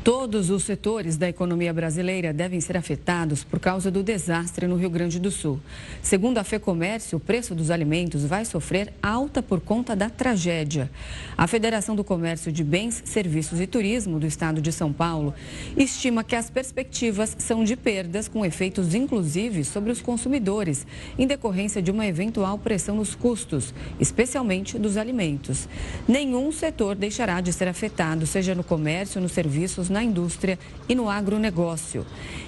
Todos os setores da economia brasileira devem ser afetados por causa do desastre no Rio Grande do Sul. Segundo a FEComércio, o preço dos alimentos vai sofrer alta por conta da tragédia. A Federação do Comércio de Bens, Serviços e Turismo do Estado de São Paulo estima que as perspectivas são de perdas, com efeitos inclusive sobre os consumidores, em decorrência de uma eventual pressão nos custos, especialmente dos alimentos. Nenhum setor deixará de ser afetado, seja no comércio, nos serviços, na indústria e no agronegócio.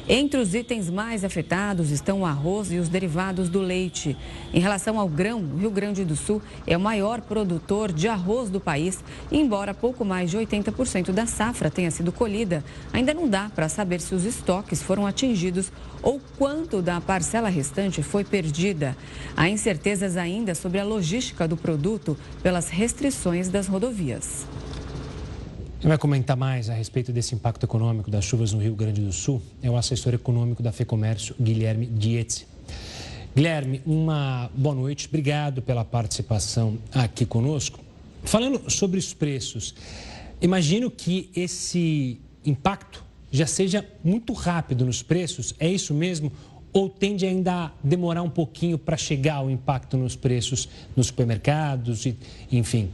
Entre os itens mais afetados estão o arroz e os derivados do leite. Em relação ao grão, o Rio Grande do Sul é o maior produtor de arroz do país e, embora pouco mais de 80% da safra tenha sido colhida, ainda não dá para saber se os estoques foram atingidos ou quanto da parcela restante foi perdida. Há incertezas ainda sobre a logística do produto pelas restrições das rodovias. Quem vai comentar mais a respeito desse impacto econômico das chuvas no Rio Grande do Sul é o assessor econômico da FEComércio, Guilherme Dietze. Guilherme, uma boa noite, obrigado pela participação aqui conosco. Falando sobre os preços, imagino que esse impacto já seja muito rápido nos preços, é isso mesmo? Ou tende ainda a demorar um pouquinho para chegar o impacto nos preços nos supermercados, enfim?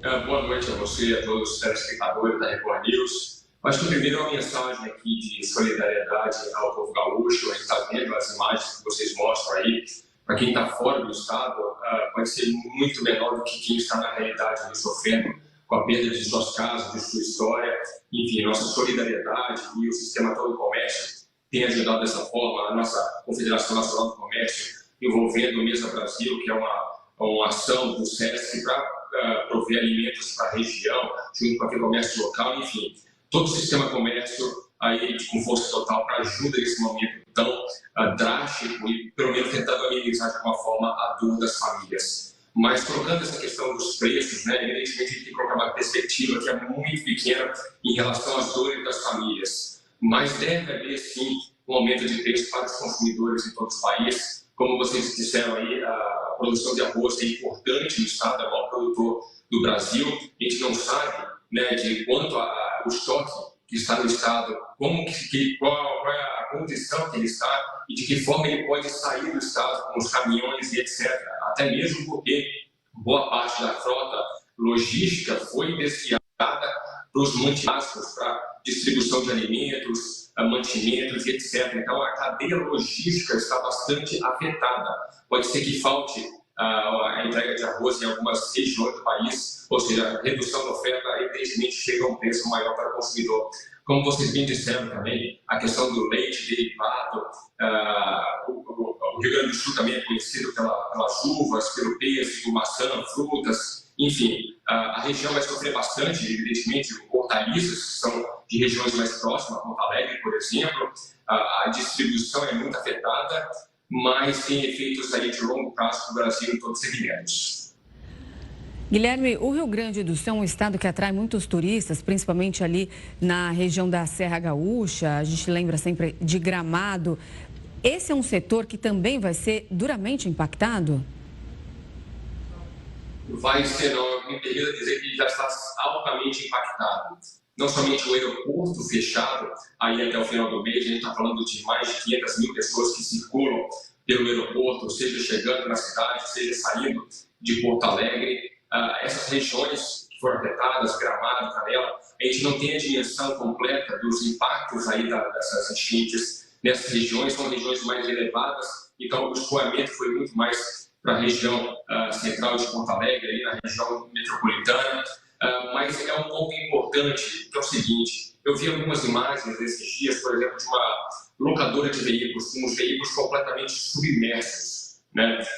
Boa noite a você e a todos os telespectadores da Record News. Acho que primeiro uma mensagem aqui de solidariedade ao povo gaúcho. A gente está vendo as imagens que vocês mostram aí. Para quem está fora do estado, pode ser muito menor do que quem está na realidade ali, sofrendo com a perda de suas casas, de sua história. Enfim, nossa solidariedade e o sistema todo do comércio tem ajudado dessa forma. A nossa Confederação Nacional do Comércio, envolvendo o Mesa Brasil, que é uma ação do SESC para prover alimentos para a região, junto com aquele comércio local, enfim, todo o sistema comércio aí com força total para ajuda nesse momento tão drástico e pelo menos tentando amenizar de alguma forma a dor das famílias. Mas colocando essa questão dos preços, evidentemente a gente tem que colocar uma perspectiva que é muito pequena em relação às dores das famílias, mas deve haver sim um aumento de preço para os consumidores em todo o país. Como vocês disseram aí, a produção de arroz é importante no estado, é o maior produtor do Brasil. A gente não sabe de quanto o estoque que está no estado, qual é a condição que ele está e de que forma ele pode sair do estado com os caminhões e etc. Até mesmo porque boa parte da frota logística foi desviada para os multinácionais, para distribuição de alimentos, mantimentos e etc. Então, a cadeia logística está bastante afetada. Pode ser que falte a entrega de arroz em algumas regiões do país, ou seja, a redução da oferta, evidentemente, chega a um preço maior para o consumidor. Como vocês bem disseram também, a questão do leite derivado, o Rio Grande do Sul também é conhecido pelas uvas, pelo pêssego, maçã, frutas, enfim, a região vai sofrer bastante, evidentemente, hortaliças, que são de regiões mais próximas, Porto Alegre, por exemplo, a distribuição é muito afetada, mas tem efeitos aí de longo prazo para o Brasil em todos os segmentos. Guilherme, o Rio Grande do Sul é um estado que atrai muitos turistas, principalmente ali na região da Serra Gaúcha, a gente lembra sempre de Gramado. Esse é um setor que também vai ser duramente impactado? Vai ser, não, eu me permito dizer que já está altamente impactado. Não somente o aeroporto fechado, aí até o final do mês, a gente está falando de mais de 500 mil pessoas que circulam pelo aeroporto, seja chegando na cidade, seja saindo de Porto Alegre. Essas regiões que foram afetadas, Gramado, Canela, a gente não tem a dimensão completa dos impactos aí dessas enchentes nessas regiões, são regiões mais elevadas, então o escoamento foi muito mais para a região central de Porto Alegre, aí na região metropolitana, mas é um ponto importante, que é o seguinte, eu vi algumas imagens desses dias, por exemplo, de uma locadora de veículos, com os veículos completamente submersos,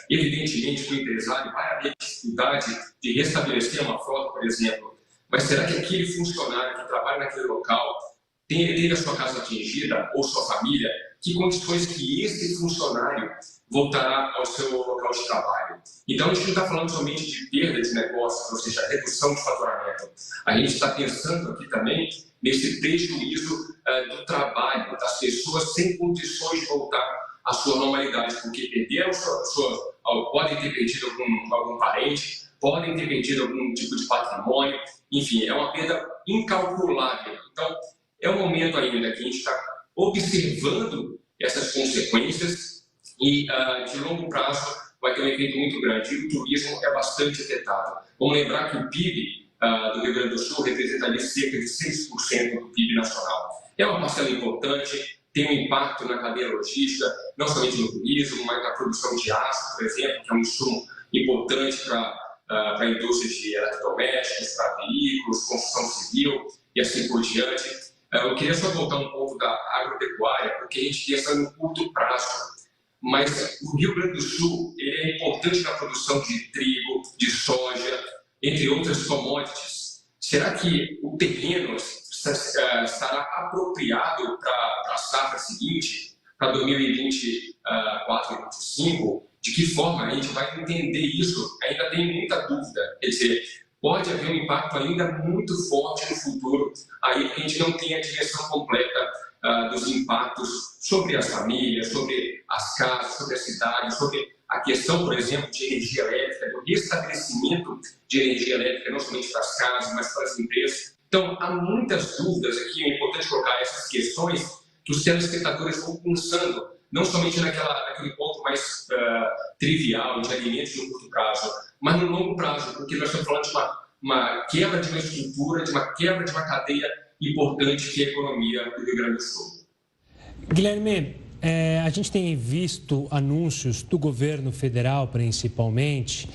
Evidentemente que o empresário vai haver dificuldade de restabelecer uma frota, por exemplo, mas será que aquele funcionário que trabalha naquele local teve a sua casa atingida, ou sua família, que condições que esse funcionário voltará ao seu local de trabalho? Então, a gente não está falando somente de perda de negócios, ou seja, redução de faturamento. A gente está pensando aqui também nesse prejuízo do trabalho, das pessoas sem condições de voltar à sua normalidade, porque perderam podem ter perdido algum parente, podem ter perdido algum tipo de patrimônio, enfim, é uma perda incalculável. Então, é um momento ainda que a gente está observando essas consequências e, de longo prazo, vai ter um efeito muito grande. E o turismo é bastante afetado. Vamos lembrar que o PIB do Rio Grande do Sul representa ali cerca de 6% do PIB nacional. É uma parcela importante, tem um impacto na cadeia logística, não somente no turismo, mas na produção de aço, por exemplo, que é um insumo importante para a indústria de eletrodomésticos, para veículos, construção civil e assim por diante. Eu queria só voltar um pouco da agropecuária, porque a gente pensa no curto prazo, mas o Rio Grande do Sul ele é importante na produção de trigo, de soja, entre outras commodities. Será que o terreno estará apropriado para a safra seguinte, para 2024 e 2025? De que forma a gente vai entender isso? Ainda tem muita dúvida. Quer dizer, pode haver um impacto ainda muito forte no futuro, aí porque a gente não tem a direção completa dos impactos sobre as famílias, sobre as casas, sobre as cidades, sobre a questão, por exemplo, de energia elétrica, do restabelecimento de energia elétrica, não somente para as casas, mas para as empresas. Então, há muitas dúvidas aqui, é importante colocar essas questões que os telespectadores vão pensando, não somente naquele ponto mais trivial de alimentos no curto prazo, mas no longo prazo, porque nós estamos falando de uma quebra de uma estrutura, de uma quebra de uma cadeia importante que é a economia do Rio Grande do Sul. Guilherme, a gente tem visto anúncios do governo federal, principalmente,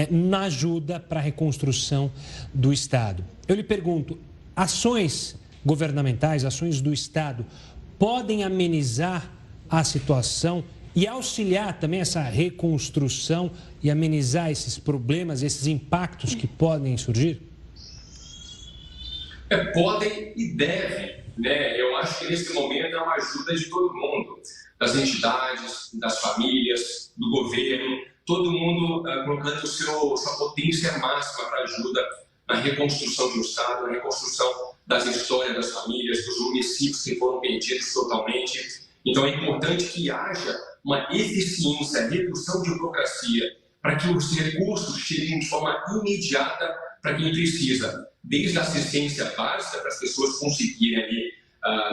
na ajuda para a reconstrução do Estado. Eu lhe pergunto, ações governamentais, ações do Estado, podem amenizar a situação e auxiliar também essa reconstrução e amenizar esses problemas, esses impactos que podem surgir? Podem e devem, né? Eu acho que nesse momento é uma ajuda de todo mundo, das entidades, das famílias, do governo, todo mundo colocando sua potência máxima para ajuda na reconstrução do Estado, na reconstrução das histórias das famílias, dos municípios que foram perdidos totalmente. Então é importante que haja uma eficiência, redução de burocracia, para que os recursos cheguem de forma imediata para quem precisa, desde a assistência básica para as pessoas conseguirem ali,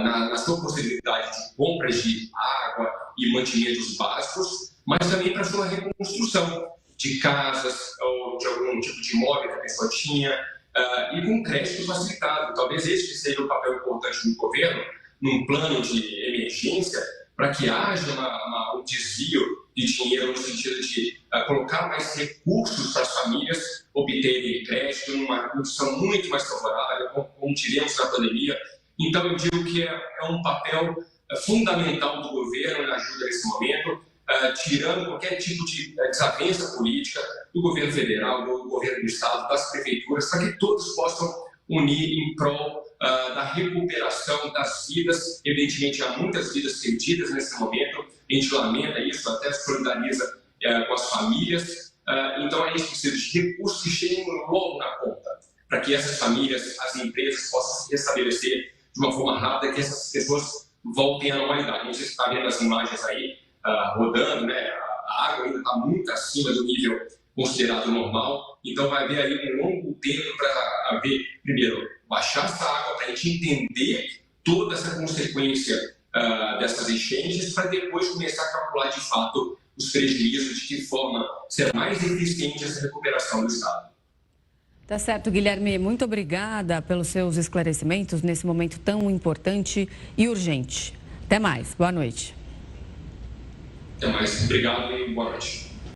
na sua possibilidade de compras de água e mantimentos básicos, mas também para a sua reconstrução de casas ou de algum tipo de imóvel que a pessoa tinha, e com crédito facilitado. Talvez esse seja o papel importante do governo, num plano de emergência, para que haja um desvio de dinheiro no sentido de colocar mais recursos para as famílias obterem crédito numa condição muito mais favorável, como tivemos na pandemia. Então, eu digo que é um papel fundamental do governo na ajuda nesse momento, tirando qualquer tipo de desavença política do governo federal, do governo do estado, das prefeituras, para que todos possam unir em prol da recuperação das vidas. Evidentemente, há muitas vidas perdidas nesse momento, a gente lamenta isso, até solidariza com as famílias. Então, a gente precisa de recursos que cheguem logo na ponta, para que essas famílias, as empresas possam se restabelecer de uma forma rápida, que essas pessoas voltem à normalidade. A gente está vendo as imagens aí rodando, né? A água ainda está muito acima do nível considerado normal, então vai haver aí um longo tempo para haver, primeiro, baixar essa água, para a gente entender toda essa consequência dessas enchentes, para depois começar a calcular de fato os prejuízos, de que forma será mais eficiente essa recuperação do Estado. Tá certo, Guilherme. Muito obrigada pelos seus esclarecimentos nesse momento tão importante e urgente. Até mais. Boa noite. Até mais. Obrigado e boa noite.